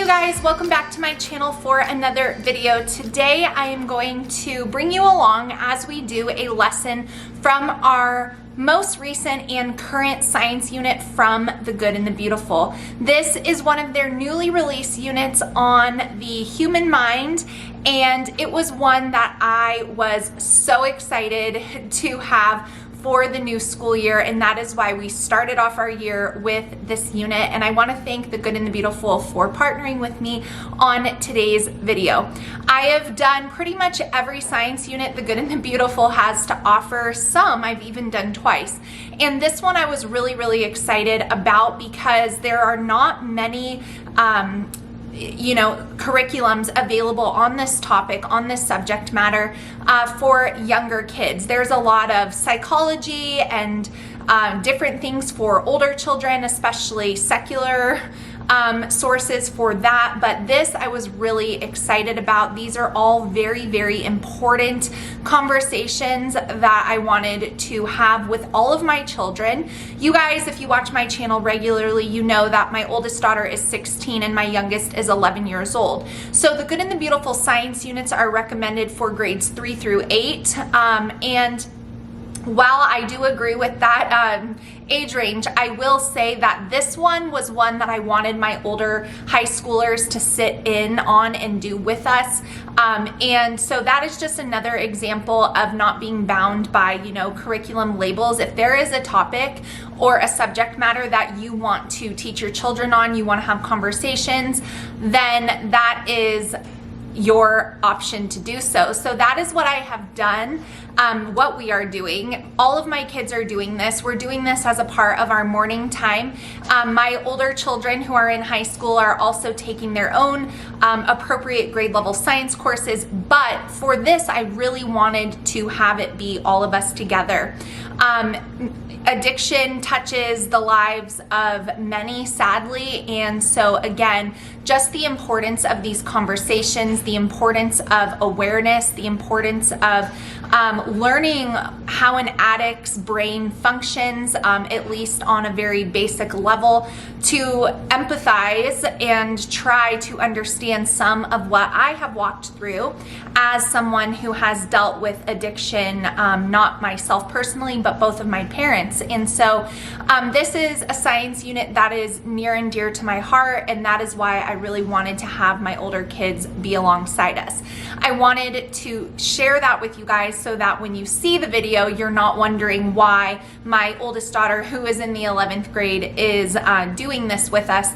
you guys, welcome back to my channel for another video. Today I am going to bring you along as we do a lesson from our most recent and current science unit from The Good and the Beautiful. This is one of their newly released units on the human mind, and it was one that I was so excited to have for the new school year, and that is why we started off our year with this unit. And I want to thank The Good and the Beautiful for partnering with me on today's video. I have done pretty much every science unit The Good and the Beautiful has to offer. Some I've even done twice, and this one I was really excited about because there are not many curriculums available on this topic, on this subject matter for younger kids. There's a lot of psychology and different things for older children, especially secular sources for that, but this I was really excited about. These are all very important conversations that I wanted to have with all of my children. You guys, if you watch my channel regularly, you know that my oldest daughter is 16 and my youngest is 11 years old. So The Good and the Beautiful science units are recommended for grades 3 through 8, and while I do agree with that age range, I will say that this one was one that I wanted my older high schoolers to sit in on and do with us. And so that is just another example of not being bound by, curriculum labels. If there is a topic or a subject matter that you want to teach your children on, you want to have conversations, then that is your option to do so. So that is what I have done, what we are doing. All of my kids are doing this. We're doing this as a part of our morning time. My older children who are in high school are also taking their own appropriate grade level science courses, but for this I really wanted to have it be all of us together. Addiction touches the lives of many, sadly, and so again, just the importance of these conversations, the importance of awareness, the importance of learning how an addict's brain functions, at least on a very basic level, to empathize and try to understand some of what I have walked through as someone who has dealt with addiction, not myself personally, but both of my parents. And so this is a science unit that is near and dear to my heart, and that is why I really wanted to have my older kids be alongside us. I wanted to share that with you guys so that when you see the video, you're not wondering why my oldest daughter, who is in the 11th grade, is doing this with us.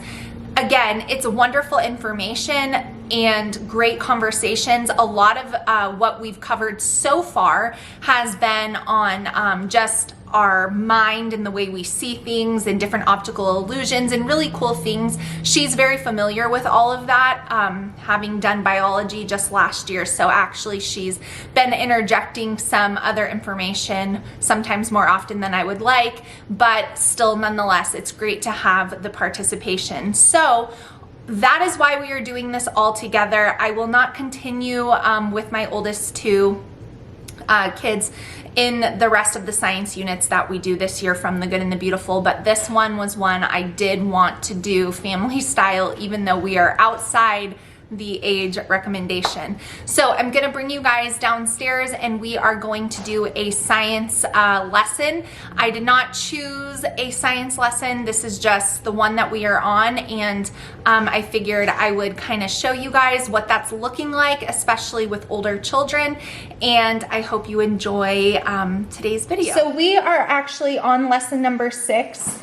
Again, it's wonderful information and great conversations. A lot of what we've covered so far has been on just our mind and the way we see things and different optical illusions and really cool things. She's very familiar with all of that, having done biology just last year. So actually she's been interjecting some other information, sometimes more often than I would like, but still nonetheless, it's great to have the participation. So that is why we are doing this all together. I will not continue with my oldest two kids in the rest of the science units that we do this year from The Good and the Beautiful, but this one was one I did want to do family style, even though we are outside the age recommendation. So I'm gonna bring you guys downstairs and we are going to do a science lesson. I did not choose a science lesson. This is just the one that we are on, and I figured I would kind of show you guys what that's looking like, especially with older children, and I hope you enjoy today's video. So we are actually on lesson number 6.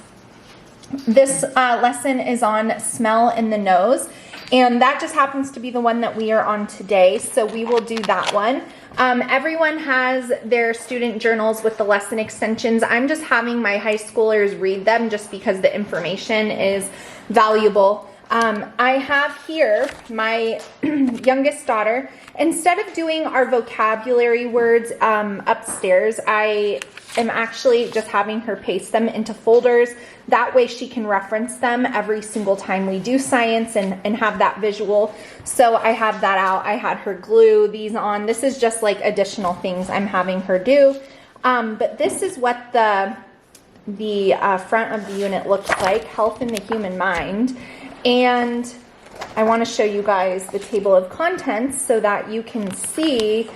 This lesson is on smell in the nose, and that just happens to be the one that we are on today, so we will do that one. Everyone has their student journals with the lesson extensions. I'm just having my high schoolers read them just because the information is valuable. I have here my youngest daughter. Instead of doing our vocabulary words upstairs, I am actually just having her paste them into folders. That way she can reference them every single time we do science and have that visual. So I have that out. I had her glue these on. This is just like additional things I'm having her do. But this is what the front of the unit looks like, health in the human mind. And I want to show you guys the table of contents so that you can see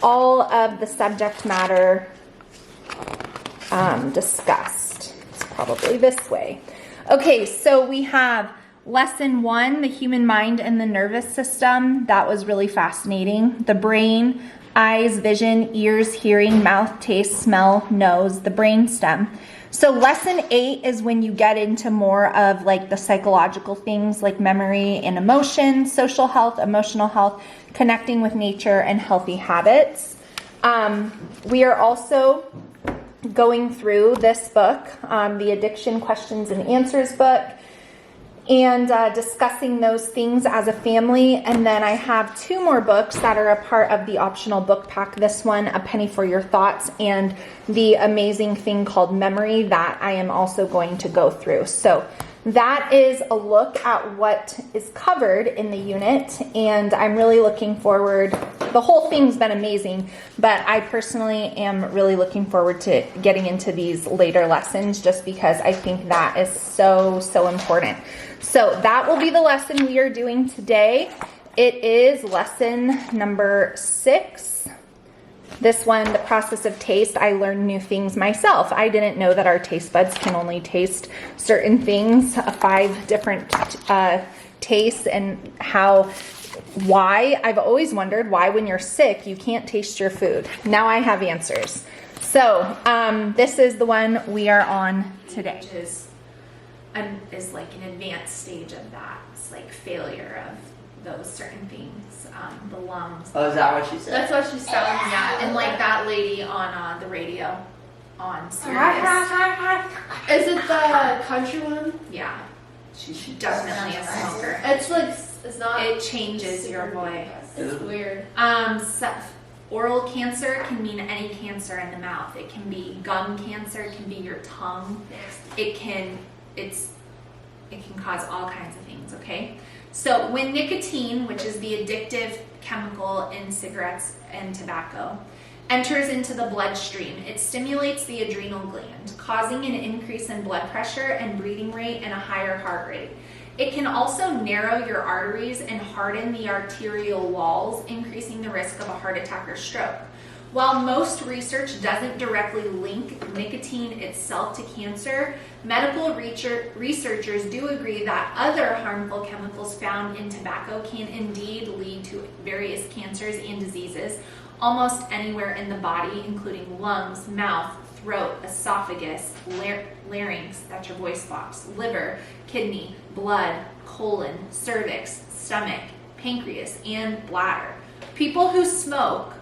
all of the subject matter discussed. It's probably this way. Okay, so we have lesson 1, the human mind and the nervous system. That was really fascinating. The brain, eyes, vision, ears, hearing, mouth, taste, smell, nose, the brain stem. So lesson 8 is when you get into more of like the psychological things like memory and emotion, social health, emotional health, connecting with nature, and healthy habits. We are also going through this book, the Addiction Questions and Answers book, and discussing those things as a family. And then I have 2 more books that are a part of the optional book pack. This one, A Penny for Your Thoughts, and the amazing thing called Memory that I am also going to go through. So that is a look at what is covered in the unit, and I'm really looking forward. The whole thing's been amazing, but I personally am really looking forward to getting into these later lessons just because I think that is so, so important. So that will be the lesson we are doing today. It is lesson number 6. This one, the process of taste, I learned new things myself. I didn't know that our taste buds can only taste certain things, 5 different tastes, and why. I've always wondered why when you're sick you can't taste your food. Now I have answers. So this is the one we are on today. Which is like an advanced stage of that. It's like failure of those certain things. The lungs. Oh, is that what she said? That's what she said. Yeah, and like that lady on the radio on Sirius. Is it the country one? Yeah, she's definitely a smoker. It's like, it's not. It changes your voice. It's weird. Oral cancer can mean any cancer in the mouth. It can be gum cancer. It can be your tongue. It can cause all kinds of things. Okay. So when nicotine, which is the addictive chemical in cigarettes and tobacco, enters into the bloodstream, it stimulates the adrenal gland, causing an increase in blood pressure and breathing rate and a higher heart rate. It can also narrow your arteries and harden the arterial walls, increasing the risk of a heart attack or stroke. While most research doesn't directly link nicotine itself to cancer, medical researchers do agree that other harmful chemicals found in tobacco can indeed lead to various cancers and diseases almost anywhere in the body, including lungs, mouth, throat, esophagus, larynx, that's your voice box, liver, kidney, blood, colon, cervix, stomach, pancreas, and bladder. People who smoke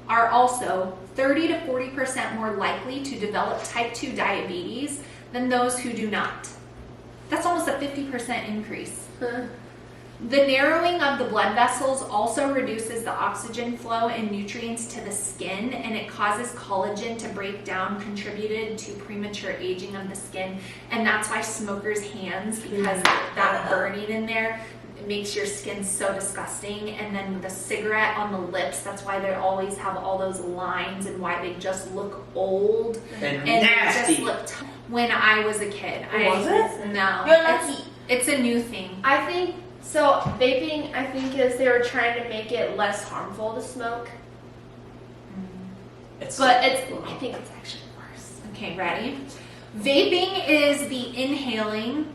are also 30 to 40% more likely to develop type 2 diabetes than those who do not. That's almost a 50% increase. The narrowing of the blood vessels also reduces the oxygen flow and nutrients to the skin, and it causes collagen to break down, contributed to premature aging of the skin. And that's why smokers' hands, because that burning in there, it makes your skin so disgusting. And then the cigarette on the lips, that's why they always have all those lines and why they just look old and nasty. Just look when I was a kid. Was it? No. You're lucky. It's a new thing. I think, so vaping, I think, is they were trying to make it less harmful to smoke. I think it's actually worse. Okay, ready? Vaping is the inhaling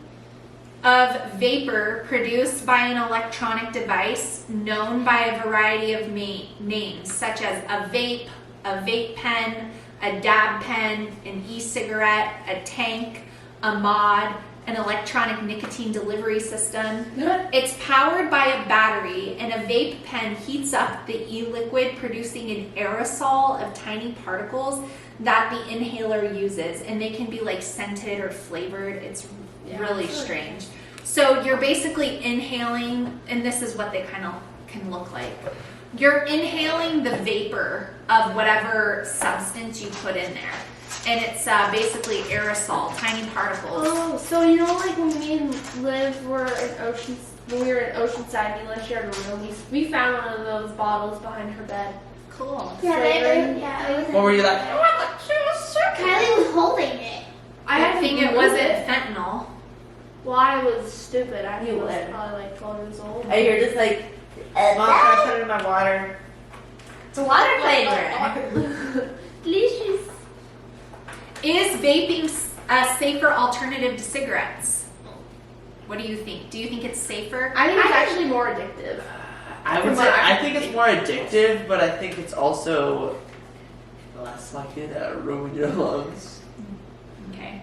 of vapor produced by an electronic device known by a variety of names, such as a vape pen, a dab pen, an e-cigarette, a tank, a mod, an electronic nicotine delivery system. It's powered by a battery, and a vape pen heats up the e-liquid, producing an aerosol of tiny particles that the inhaler uses, and they can be like scented or flavored. It's really strange. So you're basically inhaling, and this is what they kind of can look like. You're inhaling the vapor of whatever substance you put in there. And it's basically aerosol, tiny particles. Oh, so you know, like when me and Liv were in when we were in Oceanside, and Liv shared a room, we found one of those bottles behind her bed. Cool. Yeah, What were you like? Kylie was holding it. I think it wasn't fentanyl. Well, I was stupid. I You was were. probably like 12 years old. And you're just like, Mom, can I put it in my water? It's a water playground. Delicious. Is vaping a safer alternative to cigarettes? What do you think? Do you think it's safer? I think it's actually more addictive. I would say I think it's more addictive, but I think it's also less likely to ruin your lungs. Okay.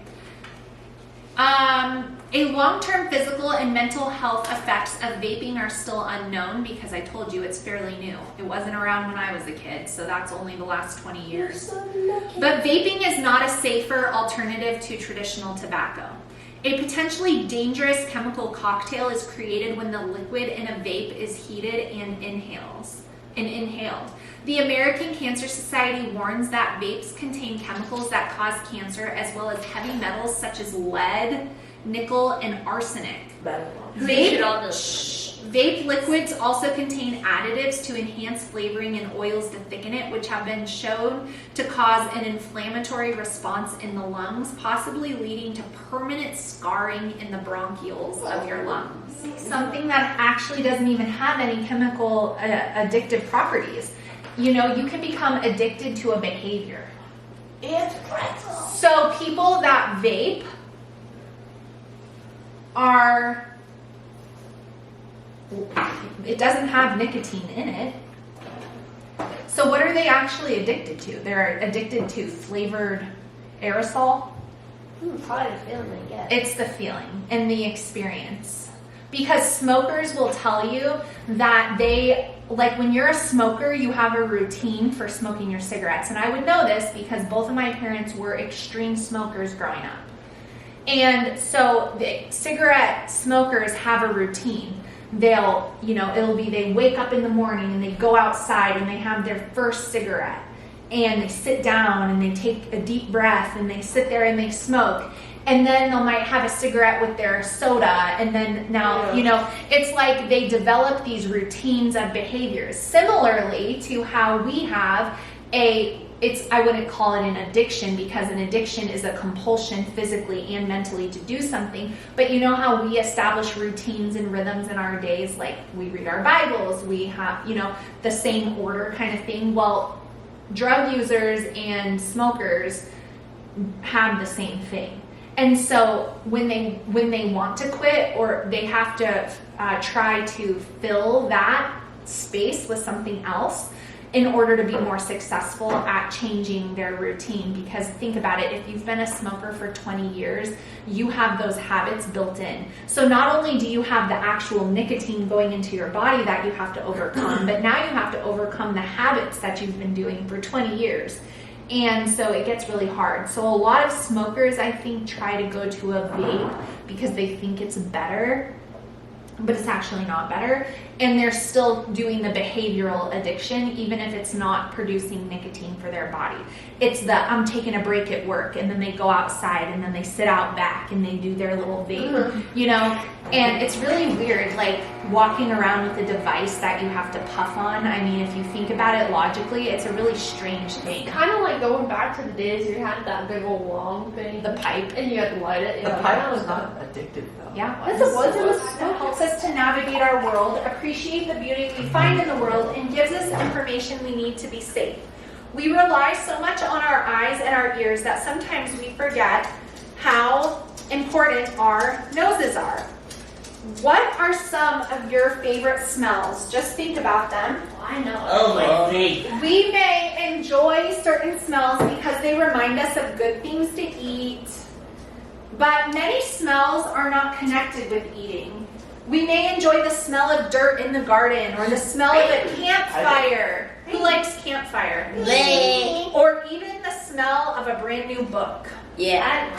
A long-term physical and mental health effects of vaping are still unknown because I told you it's fairly new. It wasn't around when I was a kid, so that's only the last 20 years. But vaping is not a safer alternative to traditional tobacco. A potentially dangerous chemical cocktail is created when the liquid in a vape is heated and inhaled. The American Cancer Society warns that vapes contain chemicals that cause cancer as well as heavy metals such as lead, nickel, and arsenic. Vape liquids also contain additives to enhance flavoring and oils to thicken it, which have been shown to cause an inflammatory response in the lungs, possibly leading to permanent scarring in the bronchioles of your lungs. Something that actually doesn't even have any chemical addictive properties. You know, you can become addicted to a behavior. It's pretzel. So people that vape it doesn't have nicotine in it. So what are they actually addicted to? They're addicted to flavored aerosol. Probably the feeling I get. It's the feeling and the experience. Because smokers will tell you that when you're a smoker, you have a routine for smoking your cigarettes. And I would know this because both of my parents were extreme smokers growing up. And so the cigarette smokers have a routine. They wake up in the morning and they go outside and they have their first cigarette and they sit down and they take a deep breath and they sit there and they smoke. And then they might have a cigarette with their soda, and then it's like they develop these routines of behaviors. Similarly to how we have I wouldn't call it an addiction because an addiction is a compulsion physically and mentally to do something. But you know how we establish routines and rhythms in our days, like we read our Bibles, we have, the same order kind of thing. Well, drug users and smokers have the same thing. And so when they want to quit or they have to try to fill that space with something else in order to be more successful at changing their routine. Because think about it, if you've been a smoker for 20 years, you have those habits built in. So not only do you have the actual nicotine going into your body that you have to overcome, but now you have to overcome the habits that you've been doing for 20 years. And so it gets really hard. So a lot of smokers, I think, try to go to a vape because they think it's better, but it's actually not better. And they're still doing the behavioral addiction, even if it's not producing nicotine for their body. It's I'm taking a break at work, and then they go outside, and then they sit out back, and they do their little vape, And it's really weird, like walking around with a device that you have to puff on. I mean, if you think about it logically, it's a really strange thing. Kind of like going back to the days you had that big old long thing. The pipe. And you had to light it. The pipe was not addictive though. Yeah. Yes, it was. It was That helps us to navigate our world, appreciate the beauty we find in the world, and gives us information we need to be safe. We rely so much on our eyes and our ears that sometimes we forget how important our noses are. What are some of your favorite smells? Just think about them. I know. Oh my feet. We may enjoy certain smells because they remind us of good things to eat, but many smells are not connected with eating. We may enjoy the smell of dirt in the garden or the smell of a campfire. Who likes campfire? Bleh. Or even the smell of a brand new book. Yeah.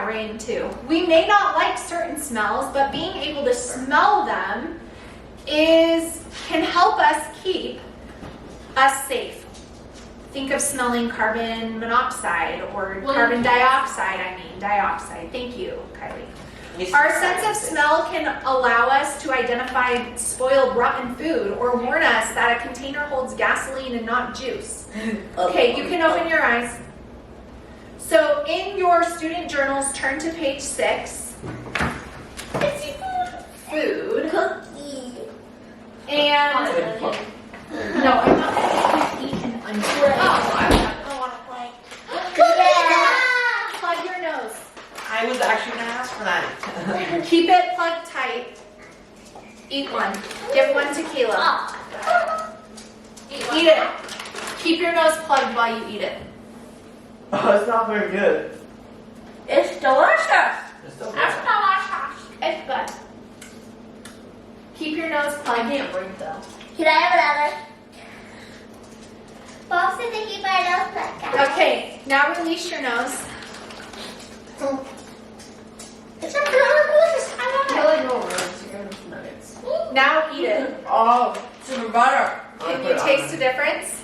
Rain too. We may not like certain smells, but being able to smell them can help us keep us safe. Think of smelling carbon monoxide or carbon dioxide. Dioxide. Thank you, Kylie. Our sense of smell can allow us to identify spoiled, rotten food or warn us that a container holds gasoline and not juice. Okay, you can open your eyes. So in your student journals, turn to page 6. food. Cookie. And no, I'm not going to eat an onion. I want to play. Plug your nose. I was actually gonna ask for that. Keep it plugged tight. Eat one. Give one to Caleb. Eat it. Keep your nose plugged while you eat it. Oh, it's not very good. It's delicious. It's still It's good. delicious. It's good. Keep your nose plugged. I can't breathe though. Can I have another? Mom said to keep my nose plugged. Okay, now release your nose. It's a delicious. I I love like no words. You're gonna have nuggets. it. Now eat it. Oh, some butter. Can you taste the difference?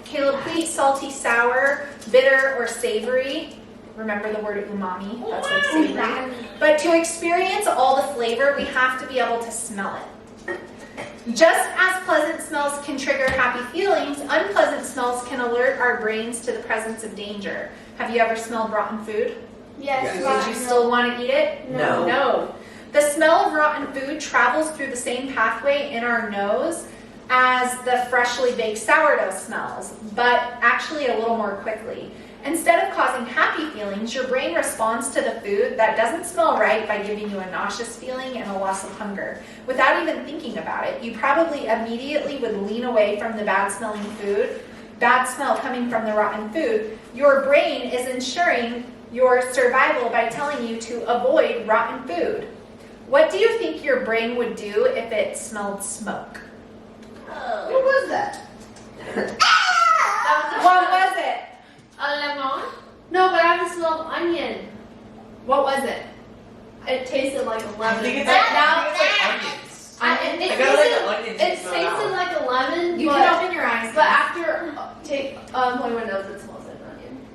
Caleb, please salty, sour, bitter, or savory. Remember the word umami. That's like savory. But to experience all the flavor, we have to be able to smell it. Just as pleasant smells can trigger happy feelings, unpleasant smells can alert our brains to the presence of danger. Have you ever smelled rotten food? Yes. Would you still want to eat it? No. No. The smell of rotten food travels through the same pathway in our nose as the freshly baked sourdough smells, but actually a little more quickly. Instead of causing happy feelings, your brain responds to the food that doesn't smell right by giving you a nauseous feeling and a loss of hunger. Without even thinking about it, you probably immediately would lean away from the bad smelling food, bad smell coming from the rotten food. Your brain is ensuring your survival by telling you to avoid rotten food. What do you think your brain would do if it smelled smoke? What was that? What was it? A lemon? No, but I have the smell of onion. What was it? It tasted like a I lemon. think it's like onions. It I got like tasted, the onions. it tasted like a lemon, You but, can open your eyes. but after pulling my nose, it smells like an onion.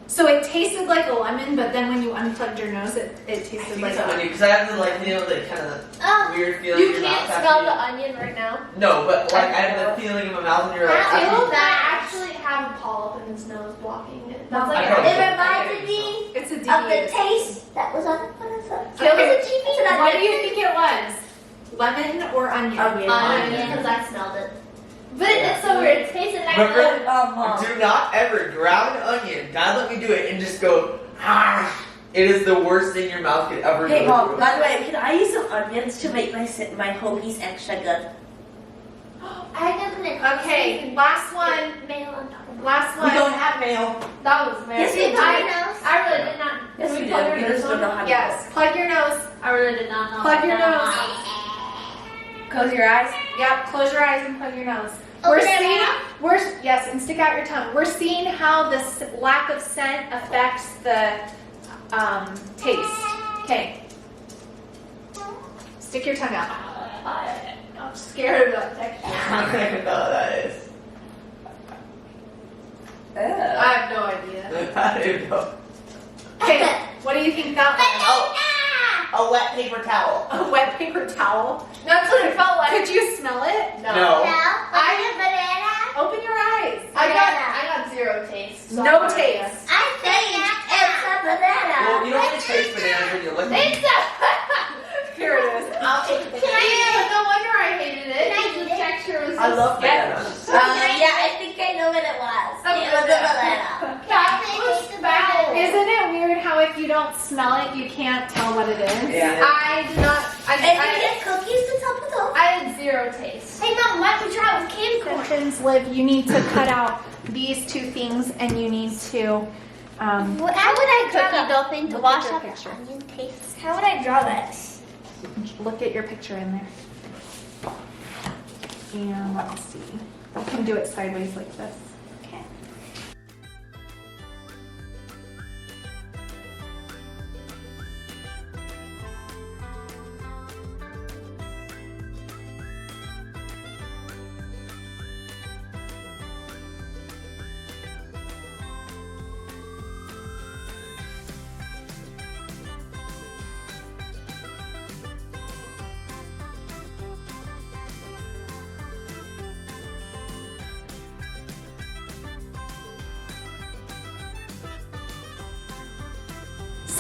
So it tasted like a lemon, but then when you unplugged your nose, it I tasted think like it's a onion because I have the like the kind of Oh, weird feeling. You in your can't mouth smell after the onion right now. No, but like I have the feeling in my mouth and you're like. Caleb might actually have a polyp in his nose blocking it. That's like I probably it should. reminded me It's a of the deviated. taste that was on the front of the. Okay, It was a TV. what do you think it was? Lemon or onion? Onion. because I smelled it. But it's so weird. It tasted like Remember, do not ever grab an onion. God let me do it and just go. Ah! It is the worst thing your mouth could ever Hey go Mom, through. by the way, can I use some onions to make my hoagies extra good? I have an Okay, last one. mayo on top of it. Last We one. don't have mail. that was very. Yes, we do. I really did not. Yes, Can we plug do. your We nose just don't on? know how to Yes, plug your nose. I really did not know. Plug your nose. Close your eyes. Yep, close your eyes and plug your nose. Open We're your seeing, mouth. yes, and stick out your tongue. We're seeing how this lack of scent affects the taste. Okay. Stick your tongue out. I'm scared of that texture. I don't even know what that is. I have no idea. I don't even know. Okay, what do you think that was? A wet paper towel. A wet paper towel? That's what it felt like. Could you smell it? No. I have banana. Open your eyes. I got zero taste. So No I'm not taste. I think it's a banana. Well, you don't really taste bananas when you lick them. It's a. Here it is. I'll take the Can I banana. eat it? No wonder I hated it. Can I eat The it? texture was. I so love sketchy. bananas. Yeah, I think I know what it was. It was a banana. That was foul. Isn't it weird how if you don't smell it, you can't tell what it is? Yeah. I did not. And you get cookies to top it off. I had zero taste. Hey Mom, why don't we try it with candy corn? Instructions, Liv, you need to cut out these two things and you need to How would I draw Cookie that? dough thing to Look wash at your up. picture. Onion taste. How would I draw that? look at your picture in there. And let's see. You can do it sideways like this. Okay.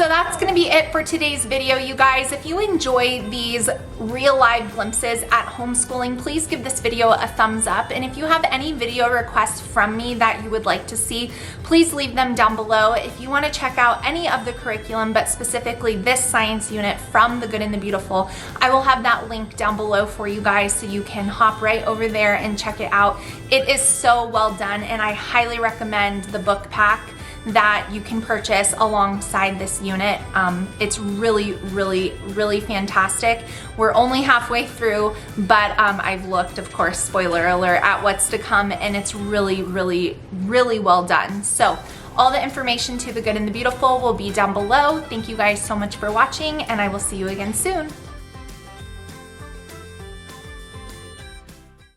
So that's going to be it for today's video, you guys. If you enjoy these real live glimpses at homeschooling, please give this video a thumbs up. And if you have any video requests from me that you would like to see, please leave them down below. If you want to check out any of the curriculum, but specifically this science unit from The Good and the Beautiful, I will have that link down below for you guys so you can hop right over there and check it out. It is so well done, and I highly recommend the book pack that you can purchase alongside this unit. It's really, really, really fantastic. We're only halfway through, but I've looked, of course, spoiler alert, at what's to come, and it's really, really, really well done. So all the information to The Good and the Beautiful will be down below. Thank you guys so much for watching, and I will see you again soon.